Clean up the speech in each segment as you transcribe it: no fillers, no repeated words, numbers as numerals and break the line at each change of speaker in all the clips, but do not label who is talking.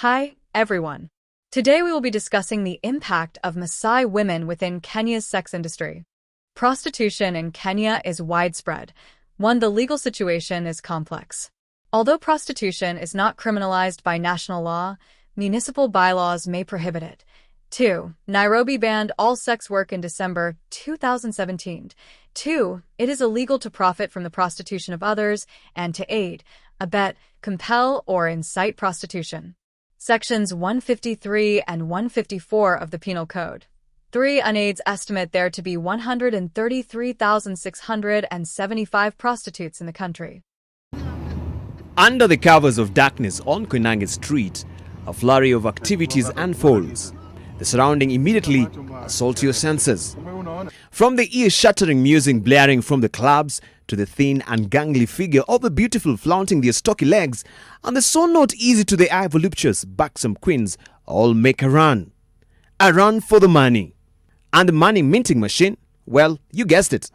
Hi, everyone. Today we will be discussing the impact of Maasai women within Kenya's sex industry. Prostitution in Kenya is widespread. The legal situation is complex. Although prostitution is not criminalized by national law, municipal bylaws may prohibit it. 2. Nairobi banned all sex work in December 2017. 2. It is illegal to profit from the prostitution of others and to aid, abet, compel, or incite prostitution. Sections 153 and 154 of the Penal Code. 3. UNAIDS estimate there to be 133,675 prostitutes in the country.
Under the covers of darkness on Koinange Street, a flurry of activities unfolds. The surrounding immediately assault your senses. From the ear-shattering music blaring from the clubs to the thin and gangly figure of the beautiful flaunting their stocky legs and the so not easy to the eye voluptuous buxom queens all make a run. A run for the money. And the money minting machine, well, you guessed it.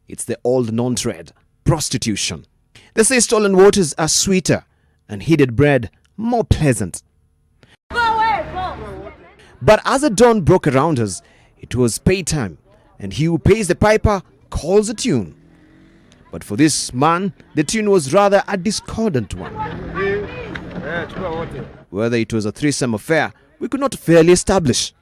It's the old non-trade, prostitution. They say stolen waters are sweeter and heated bread more pleasant. But as the dawn broke around us, it was pay time, and he who pays the piper calls a tune. But for this man, the tune was rather a discordant one. Whether it was a threesome affair, we could not fairly establish.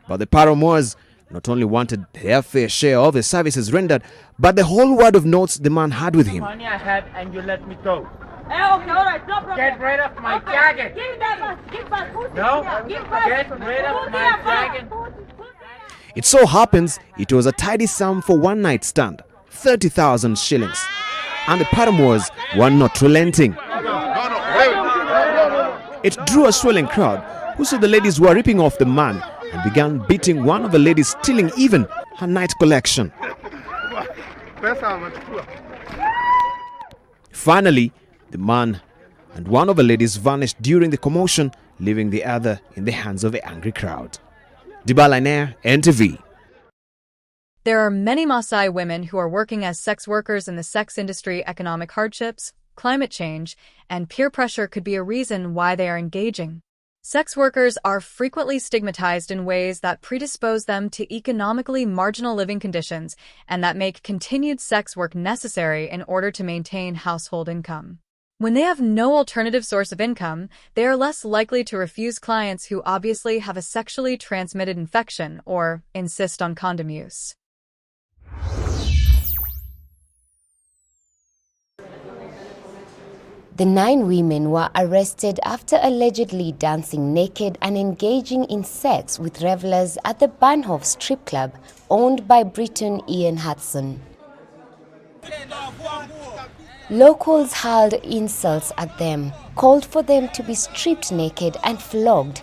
But the paramours not only wanted their fair share of the services rendered, but the whole word of notes the man had with him.
Money I have and you let me go. Okay, all right, no problem. Get rid of my jacket. Give that. Give back. No, get rid of my jacket.
It so happens it was a tidy sum for one night stand, 30,000 shillings. And the paramours were not relenting. It drew a swelling crowd who saw the ladies were ripping off the man and began beating one of the ladies, stealing even her night collection. Finally, the man and one of the ladies vanished during the commotion, leaving the other in the hands of the angry crowd. Dibalainer, NTV.
There are many Maasai women who are working as sex workers in the sex industry. Economic hardships, climate change, and peer pressure could be a reason why they are engaging. Sex workers are frequently stigmatized in ways that predispose them to economically marginal living conditions and that make continued sex work necessary in order to maintain household income. When they have no alternative source of income, they are less likely to refuse clients who obviously have a sexually transmitted infection or insist on condom use.
The 9 women were arrested after allegedly dancing naked and engaging in sex with revelers at the Bahnhof strip club owned by Briton Ian Hudson. Locals hurled insults at them, called for them to be stripped naked and flogged.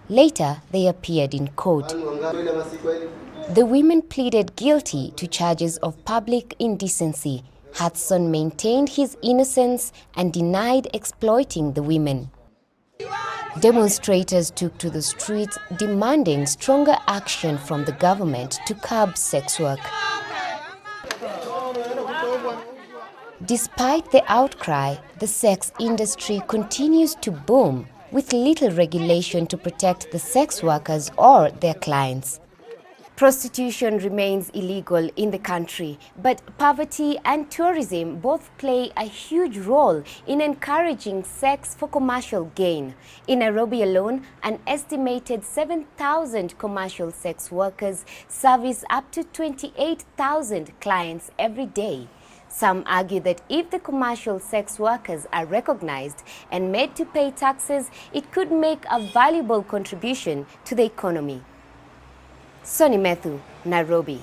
Later, they appeared in court. The women pleaded guilty to charges of public indecency. Hudson maintained his innocence and denied exploiting the women. Demonstrators took to the streets demanding stronger action from the government to curb sex work. Despite the outcry, the sex industry continues to boom, with little regulation to protect the sex workers or their clients. Prostitution remains illegal in the country, but poverty and tourism both play a huge role in encouraging sex for commercial gain. In Nairobi alone, an estimated 7,000 commercial sex workers service up to 28,000 clients every day. Some argue that if the commercial sex workers are recognized and made to pay taxes, it could make a valuable contribution to the economy. Sonny Methu, Nairobi.